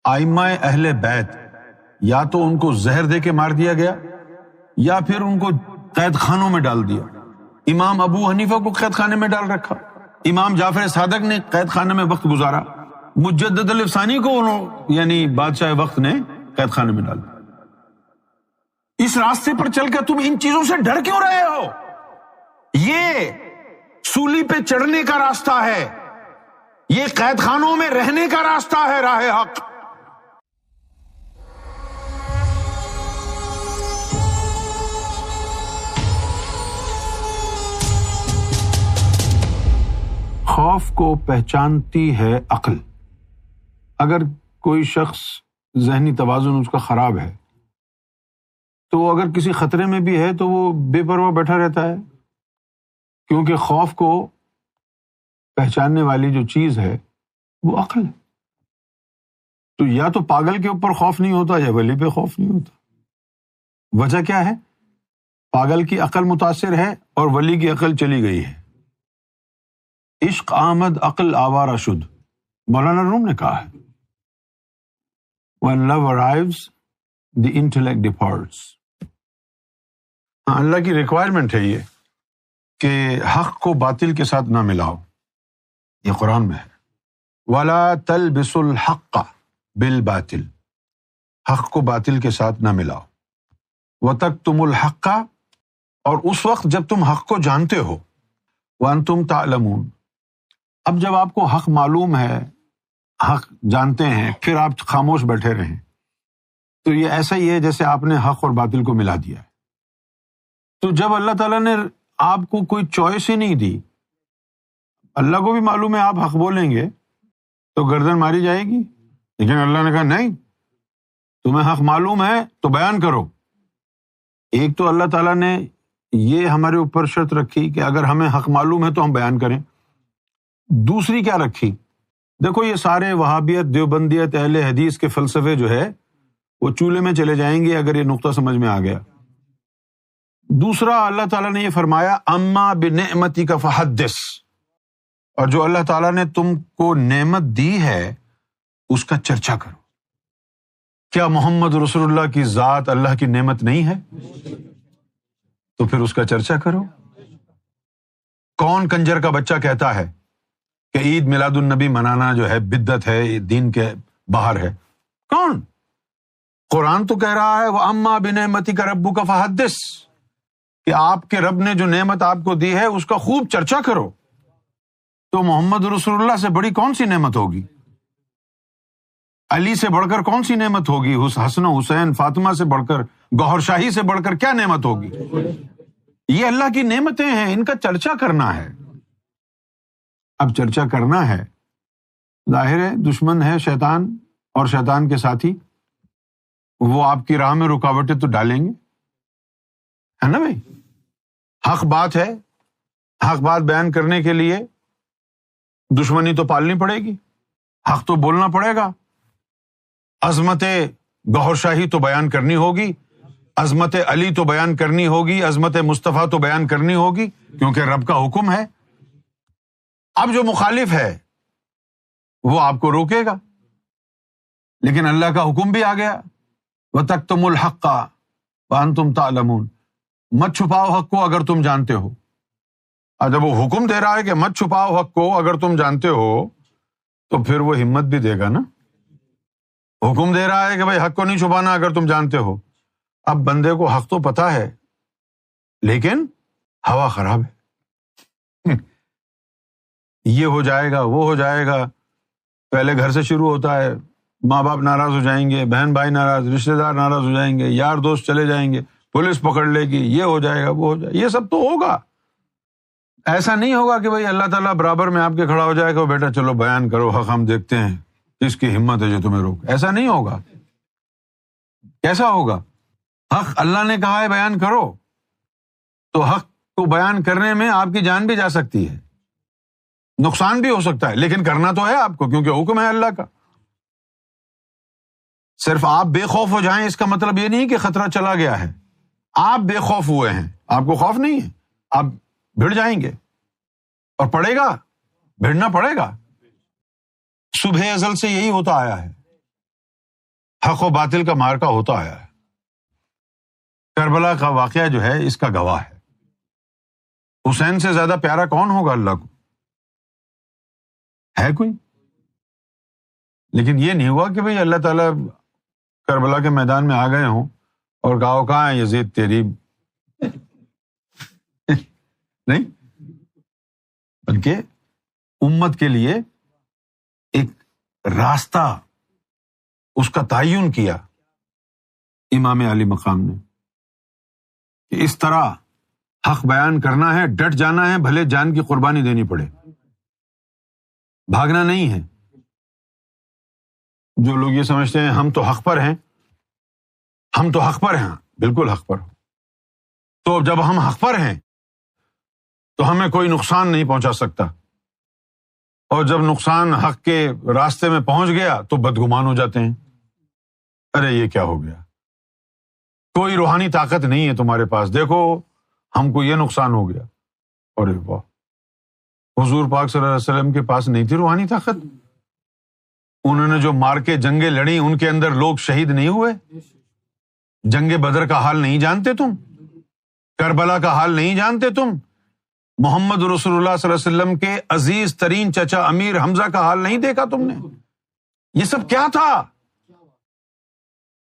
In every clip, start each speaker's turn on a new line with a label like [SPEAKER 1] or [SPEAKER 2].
[SPEAKER 1] ائمہ اہل بیت یا تو ان کو زہر دے کے مار دیا گیا یا پھر ان کو قید خانوں میں ڈال دیا. امام ابو حنیفہ کو قید خانے میں ڈال رکھا، امام جعفر صادق نے قید خانے میں وقت گزارا، مجدد الافسانی کو یعنی بادشاہ وقت نے قید خانے میں ڈال دیا. اس راستے پر چل کر تم ان چیزوں سے ڈر کیوں رہے ہو؟ یہ سولی پہ چڑھنے کا راستہ ہے، یہ قید خانوں میں رہنے کا راستہ ہے، راہ حق. خوف کو پہچانتی ہے عقل. اگر کوئی شخص ذہنی توازن اس کا خراب ہے تو وہ اگر کسی خطرے میں بھی ہے تو وہ بے پرواہ بیٹھا رہتا ہے، کیونکہ خوف کو پہچاننے والی جو چیز ہے وہ عقل ہے. تو یا تو پاگل کے اوپر خوف نہیں ہوتا یا ولی پہ خوف نہیں ہوتا. وجہ کیا ہے؟ پاگل کی عقل متاثر ہے اور ولی کی عقل چلی گئی ہے. عشق آمد عقل آوارہ شد، مولانا روم نے کہا ہے. When love arrives, the intellect departs. اللہ کی ریکوائرمنٹ ہے یہ کہ حق کو باطل کے ساتھ نہ ملاؤ. یہ قرآن میں ہے، وَلَا تَلْبِسُوا الْحَقَّ بِالْبَاطِلِ، حق کو باطل کے ساتھ نہ ملاؤ. وَتَكْتُمُوا الْحَقَّ، اور اس وقت جب تم حق کو جانتے ہو، وَأَنْتُمْ تَعْلَمُونَ، اب جب آپ کو حق معلوم ہے، حق جانتے ہیں، پھر آپ خاموش بیٹھے رہیں تو یہ ایسا ہی ہے جیسے آپ نے حق اور باطل کو ملا دیا ہے. تو جب اللہ تعالیٰ نے آپ کو کوئی چوائس ہی نہیں دی، اللہ کو بھی معلوم ہے آپ حق بولیں گے تو گردن ماری جائے گی، لیکن اللہ نے کہا نہیں، تمہیں حق معلوم ہے تو بیان کرو. ایک تو اللہ تعالیٰ نے یہ ہمارے اوپر شرط رکھی کہ اگر ہمیں حق معلوم ہے تو ہم بیان کریں. دوسری کیا رکھی؟ دیکھو یہ سارے وہابیت، دیوبندیت، اہل حدیث کے فلسفے جو ہے وہ چولہے میں چلے جائیں گے اگر یہ نقطہ سمجھ میں آ گیا. دوسرا اللہ تعالیٰ نے یہ فرمایا اما بنعمتک فحدث، اور جو اللہ تعالیٰ نے تم کو نعمت دی ہے اس کا چرچا کرو. کیا محمد رسول اللہ کی ذات اللہ کی نعمت نہیں ہے؟ تو پھر اس کا چرچا کرو. کون کنجر کا بچہ کہتا ہے کہ عید میلاد النبی منانا جو ہے بدعت ہے، دین کے باہر ہے؟ کون؟ قرآن تو کہہ رہا ہے وَأَمَّا بِنِعْمَتِكَ رَبُّكَ فَحَدِّثْ، کہ آپ کے رب نے جو نعمت آپ کو دی ہے اس کا خوب چرچا کرو. تو محمد رسول اللہ سے بڑی کون سی نعمت ہوگی؟ علی سے بڑھ کر کون سی نعمت ہوگی؟ حسن و حسین، فاطمہ سے بڑھ کر، گوہر شاہی سے بڑھ کر کیا نعمت ہوگی؟ یہ اللہ کی نعمتیں ہیں، ان کا چرچا کرنا ہے. اب چرچا کرنا ہے، ظاہر ہے دشمن ہے شیطان اور شیطان کے ساتھی، وہ آپ کی راہ میں رکاوٹیں تو ڈالیں گے، ہے نا بھائی؟ حق بات ہے، حق بات بیان کرنے کے لیے دشمنی تو پالنی پڑے گی، حق تو بولنا پڑے گا. عظمت گوہر شاہی تو بیان کرنی ہوگی، عظمت علی تو بیان کرنی ہوگی، عظمت مصطفیٰ تو بیان کرنی ہوگی، کیونکہ رب کا حکم ہے. اب جو مخالف ہے وہ آپ کو روکے گا، لیکن اللہ کا حکم بھی آ گیا وَتَكْتُمُوا الْحَقَّ وَأَنْتُمْ تَعْلَمُونَ، مت چھپاؤ حق کو اگر تم جانتے ہو. اور جب وہ حکم دے رہا ہے کہ مت چھپاؤ حق کو اگر تم جانتے ہو تو پھر وہ ہمت بھی دے گا نا. حکم دے رہا ہے کہ بھائی حق کو نہیں چھپانا اگر تم جانتے ہو. اب بندے کو حق تو پتا ہے لیکن ہوا خراب ہے، یہ ہو جائے گا وہ ہو جائے گا. پہلے گھر سے شروع ہوتا ہے، ماں باپ ناراض ہو جائیں گے، بہن بھائی ناراض، رشتہ دار ناراض ہو جائیں گے، یار دوست چلے جائیں گے، پولیس پکڑ لے گی، یہ ہو جائے گا وہ ہو جائے گا. یہ سب تو ہوگا. ایسا نہیں ہوگا کہ بھائی اللہ تعالیٰ برابر میں آپ کے کھڑا ہو جائے گا بیٹا چلو بیان کرو حق، ہم دیکھتے ہیں کس کی ہمت ہے جو تمہیں روک. ایسا نہیں ہوگا. کیسا ہوگا؟ حق اللہ نے کہا ہے بیان کرو، تو حق کو بیان کرنے میں آپ کی جان بھی جا سکتی ہے، نقصان بھی ہو سکتا ہے، لیکن کرنا تو ہے آپ کو کیونکہ حکم ہے اللہ کا. صرف آپ بے خوف ہو جائیں اس کا مطلب یہ نہیں کہ خطرہ چلا گیا ہے. آپ بے خوف ہوئے ہیں، آپ کو خوف نہیں ہے، آپ بھڑ جائیں گے اور پڑے گا، بھڑنا پڑے گا. صبح ازل سے یہی ہوتا آیا ہے. حق و باطل کا مارکا ہوتا آیا ہے. کربلا کا واقعہ جو ہے اس کا گواہ ہے. حسین سے زیادہ پیارا کون ہوگا اللہ کو؟ ہے کوئی؟ لیکن یہ نہیں ہوا کہ بھئی اللہ تعالیٰ کربلا کے میدان میں آ گئے ہوں اور کہاں ہے یزید تیری. نہیں، بلکہ امت کے لیے ایک راستہ اس کا تعین کیا امام علی مقام نے کہ اس طرح حق بیان کرنا ہے، ڈٹ جانا ہے، بھلے جان کی قربانی دینی پڑے، بھاگنا نہیں ہے. جو لوگ یہ سمجھتے ہیں ہم تو حق پر ہیں، ہم تو حق پر ہیں، بالکل حق پر ہو. تو جب ہم حق پر ہیں تو ہمیں کوئی نقصان نہیں پہنچا سکتا، اور جب نقصان حق کے راستے میں پہنچ گیا تو بدگمان ہو جاتے ہیں. ارے یہ کیا ہو گیا، کوئی روحانی طاقت نہیں ہے تمہارے پاس، دیکھو ہم کو یہ نقصان ہو گیا. ارے واہ، حضور پاک صلی اللہ علیہ وسلم کے پاس نہیں تھی روحانی طاقت؟ انہوں نے جو مار کے جنگیں لڑی ان کے اندر لوگ شہید نہیں ہوئے؟ جنگ بدر کا حال نہیں جانتے تم؟ کربلا کا حال نہیں جانتے تم؟ محمد رسول اللہ صلی اللہ علیہ وسلم کے عزیز ترین چچا امیر حمزہ کا حال نہیں دیکھا تم نے؟ یہ سب کیا تھا؟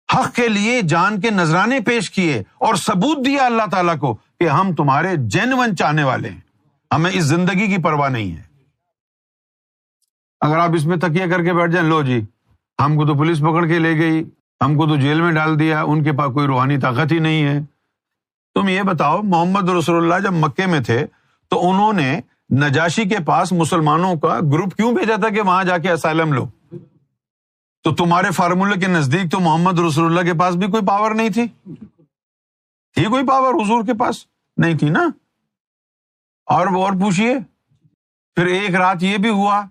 [SPEAKER 1] حق کے لیے جان کے نذرانے پیش کیے اور ثبوت دیا اللہ تعالیٰ کو کہ ہم تمہارے جینون چاہنے والے ہیں، ہمیں اس زندگی کی پرواہ نہیں ہے. اگر آپ اس میں تکیہ کر کے بیٹھ جائیں، لو جی ہم کو تو پولیس پکڑ کے لے گئی، ہم کو تو جیل میں ڈال دیا، ان کے پاس کوئی روحانی طاقت ہی نہیں ہے. تم یہ بتاؤ، محمد رسول اللہ جب مکے میں تھے تو انہوں نے نجاشی کے پاس مسلمانوں کا گروپ کیوں بھیجا تھا کہ وہاں جا کے اسائلم لو؟ تو تمہارے فارمولے کے نزدیک تو محمد رسول اللہ کے پاس بھی کوئی پاور نہیں تھی؟ تھی کوئی پاور حضور کے پاس؟ نہیں تھی نا. اور پوچھئے، پھر ایک رات یہ بھی ہوا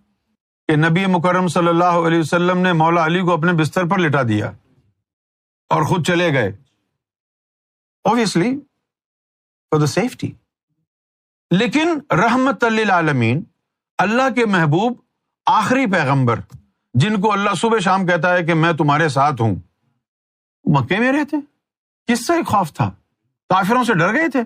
[SPEAKER 1] کہ نبی مکرم صلی اللہ علیہ وسلم نے مولا علی کو اپنے بستر پر لٹا دیا اور خود چلے گئے، obviously for the safety. لیکن رحمت للعالمین، اللہ کے محبوب آخری پیغمبر جن کو اللہ صبح شام کہتا ہے کہ میں تمہارے ساتھ ہوں، مکے میں رہتے. کس سے خوف تھا؟ کافروں سے ڈر گئے تھے؟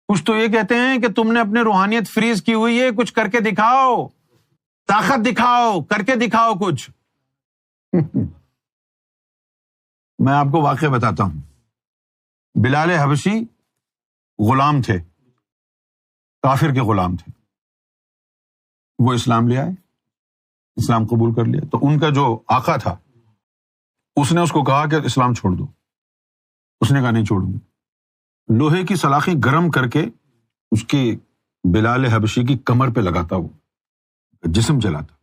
[SPEAKER 1] کچھ تو یہ کہتے ہیں کہ تم نے اپنی روحانیت فریز کی ہوئی ہے، کچھ کر کے دکھاؤ، طاقت دکھاؤ، کر کے دکھاؤ کچھ. میں آپ کو واقعہ بتاتا ہوں. بلال حبشی غلام تھے، کافر کے غلام تھے. وہ اسلام لے آئے، اسلام قبول کر لیا. تو ان کا جو آقا تھا اس نے اس کو کہا کہ اسلام چھوڑ دو. اس نے کہا نہیں چھوڑوں گا. لوہے کی سلاخیں گرم کر کے اس کے بلال حبشی کی کمر پہ لگاتا، وہ جسم جلاتا.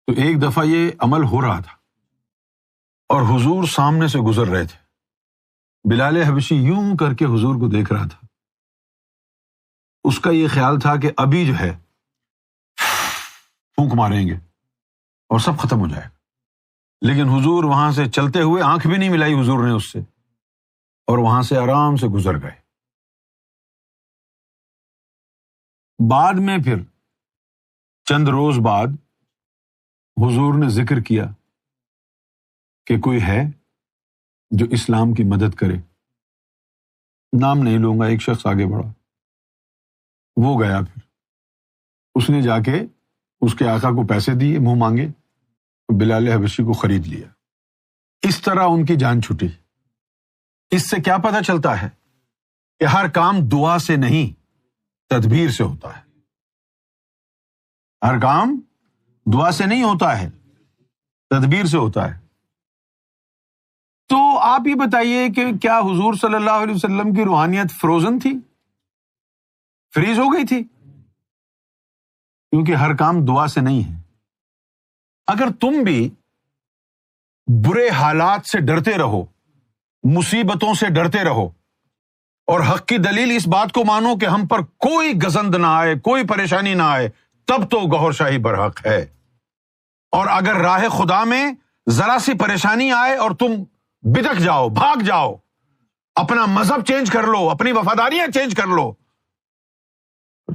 [SPEAKER 1] تو ایک دفعہ یہ عمل ہو رہا تھا اور حضور سامنے سے گزر رہے تھے. بلال حبشی یوں کر کے حضور کو دیکھ رہا تھا. اس کا یہ خیال تھا کہ ابھی جو ہے پھونک ماریں گے اور سب ختم ہو جائے گا. لیکن حضور وہاں سے چلتے ہوئے، آنکھ بھی نہیں ملائی حضور نے اس سے، اور وہاں سے آرام سے گزر گئے. بعد میں پھر چند روز بعد حضور نے ذکر کیا کہ کوئی ہے جو اسلام کی مدد کرے. نام نہیں لوں گا، ایک شخص آگے بڑھا، وہ گیا. پھر اس نے جا کے اس کے آقا کو پیسے دیے، منہ مانگے، بلال حبشی کو خرید لیا. اس طرح ان کی جان چھٹی. اس سے کیا پتہ چلتا ہے کہ ہر کام دعا سے نہیں، تدبیر سے ہوتا ہے. ہر کام دعا سے نہیں ہوتا ہے، تدبیر سے ہوتا ہے. تو آپ یہ بتائیے کہ کیا حضور صلی اللہ علیہ وسلم کی روحانیت فروزن تھی، فریز ہو گئی تھی؟ کیونکہ ہر کام دعا سے نہیں ہے. اگر تم بھی برے حالات سے ڈرتے رہو، مصیبتوں سے ڈرتے رہو، اور حق کی دلیل اس بات کو مانو کہ ہم پر کوئی گزند نہ آئے، کوئی پریشانی نہ آئے، تب تو گوہر شاہی برحق ہے. اور اگر راہ خدا میں ذرا سی پریشانی آئے اور تم بدک جاؤ، بھاگ جاؤ، اپنا مذہب چینج کر لو، اپنی وفاداریاں چینج کر لو،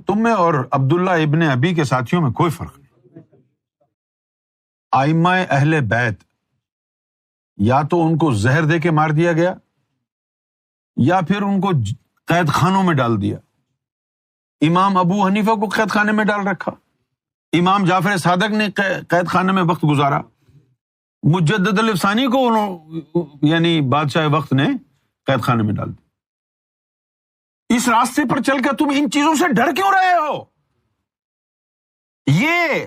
[SPEAKER 1] تم میں اور عبداللہ ابن ابی کے ساتھیوں میں کوئی فرق نہیں. ائمہ اہل بیت یا تو ان کو زہر دے کے مار دیا گیا یا پھر ان کو قید خانوں میں ڈال دیا. امام ابو حنیفہ کو قید خانے میں ڈال رکھا، امام جعفر صادق نے قید خانے میں وقت گزارا، مجدد الافسانی کو یعنی بادشاہ وقت نے قید خانے میں ڈال دیا. اس راستے پر چل کر تم ان چیزوں سے ڈر کیوں رہے ہو؟ یہ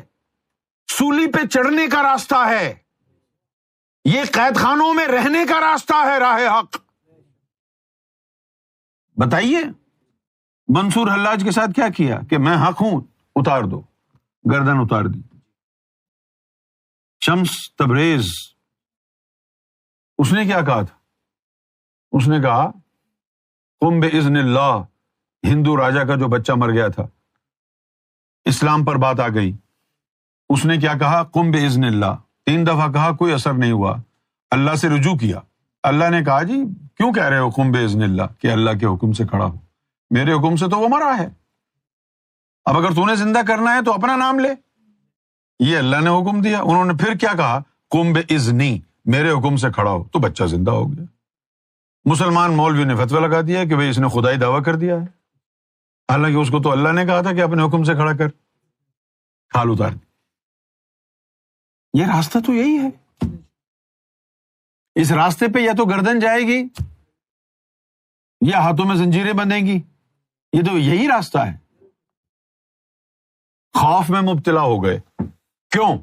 [SPEAKER 1] سولی پہ چڑھنے کا راستہ ہے، یہ قید خانوں میں رہنے کا راستہ ہے، راہ حق. بتائیے منصور حلاج کے ساتھ کیا کیا کہ میں حق ہوں، اتار دو، گردن اتار دی. شمس تبریز اس نے کیا کہا تھا؟ اس نے کہا قم باذن اللہ، ہندو راجا کا جو بچہ مر گیا تھا، اسلام پر بات آ گئی، اس نے کیا کہا؟ قم باذن اللہ. 3 دفعہ کہا، کوئی اثر نہیں ہوا. اللہ سے رجوع کیا، اللہ نے کہا جی کیوں کہہ رہے ہو قم باذن اللہ، کہ اللہ کے حکم سے کھڑا ہو، میرے حکم سے تو وہ مرا ہے، اب اگر تو نے زندہ کرنا ہے تو اپنا نام لے، یہ اللہ نے حکم دیا. انہوں نے پھر کیا کہا؟ قم باذنی، میرے حکم سے کھڑا ہو، تو بچہ زندہ ہو گیا. مسلمان مولوی نے فتویٰ لگا دیا کہ بھئی اس نے خدائی دعویٰ کر دیا ہے، حالانکہ اس کو تو اللہ نے کہا تھا کہ اپنے حکم سے کھڑا کر، کھال اتار دی. یہ راستہ تو یہی ہے. اس راستے پہ یا تو گردن جائے گی یا ہاتھوں میں زنجیریں بندھیں گی، یہ تو یہی راستہ ہے. خوف میں مبتلا ہو گئے. کیوں؟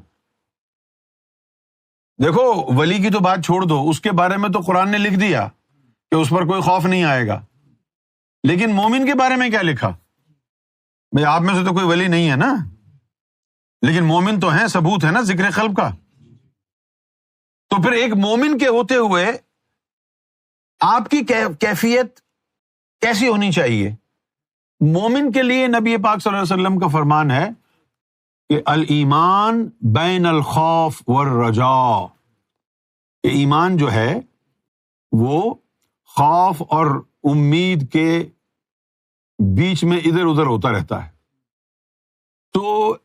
[SPEAKER 1] دیکھو ولی کی تو بات چھوڑ دو، اس کے بارے میں تو قرآن نے لکھ دیا کہ اس پر کوئی خوف نہیں آئے گا، لیکن مومن کے بارے میں کیا لکھا؟ بھئی آپ میں سے تو کوئی ولی نہیں ہے نا، لیکن مومن تو ہیں، ثبوت ہے نا ذکر قلب کا. تو پھر ایک مومن کے ہوتے ہوئے آپ کی کیفیت کیسی ہونی چاہیے؟ مومن کے لیے نبی پاک صلی اللہ علیہ وسلم کا فرمان ہے کہ الایمان بین الخوف والرجاء، کہ ایمان جو ہے وہ خوف اور امید کے بیچ میں ادھر ادھر ہوتا رہتا ہے. تو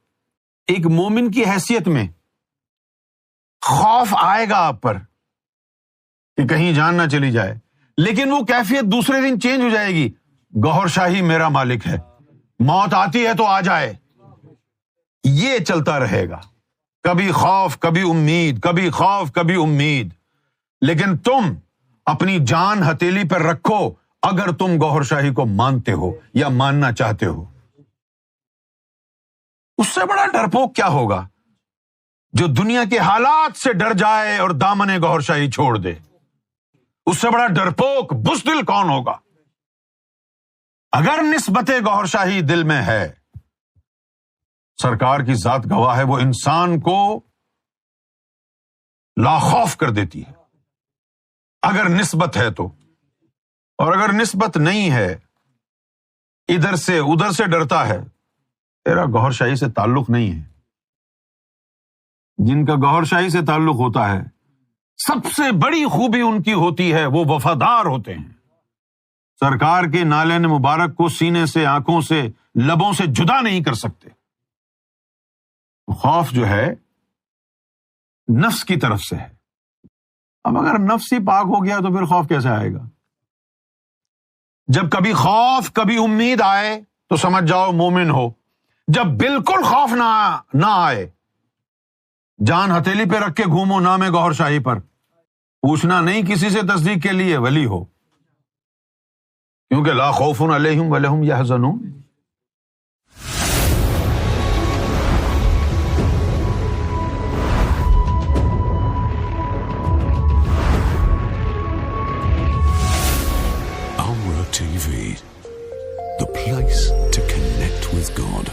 [SPEAKER 1] ایک مومن کی حیثیت میں خوف آئے گا آپ پر کہ کہیں جان نہ چلی جائے، لیکن وہ کیفیت دوسرے دن چینج ہو جائے گی. گوہر شاہی میرا مالک ہے، موت آتی ہے تو آ جائے، یہ چلتا رہے گا. کبھی خوف کبھی امید، کبھی خوف کبھی امید. لیکن تم اپنی جان ہتھیلی پر رکھو اگر تم گوہر شاہی کو مانتے ہو یا ماننا چاہتے ہو. اس سے بڑا ڈرپوک کیا ہوگا جو دنیا کے حالات سے ڈر جائے اور دامن گوہر شاہی چھوڑ دے؟ اس سے بڑا ڈرپوک بزدل کون ہوگا؟ اگر نسبت گوہر شاہی دل میں ہے، سرکار کی ذات گواہ ہے، وہ انسان کو لاخوف کر دیتی ہے اگر نسبت ہے تو. اور اگر نسبت نہیں ہے، ادھر سے ادھر سے ڈرتا ہے، تیرا گوہر شاہی سے تعلق نہیں ہے. جن کا گوہر شاہی سے تعلق ہوتا ہے، سب سے بڑی خوبی ان کی ہوتی ہے، وہ وفادار ہوتے ہیں. سرکار کے نالین مبارک کو سینے سے، آنکھوں سے، لبوں سے جدا نہیں کر سکتے. خوف جو ہے نفس کی طرف سے ہے. اب اگر نفس ہی پاک ہو گیا تو پھر خوف کیسے آئے گا؟ جب کبھی خوف کبھی امید آئے تو سمجھ جاؤ مومن ہو. جب بالکل خوف نہ آئے، جان ہتھیلی پہ رکھ کے گھومو نام گوہر شاہی پر، پوچھنا نہیں کسی سے تصدیق کے لیے، ولی ہو. کیونکہ لا خوف علیہم ولا ہم یحزنون.
[SPEAKER 2] Amra TV, the place to connect with God.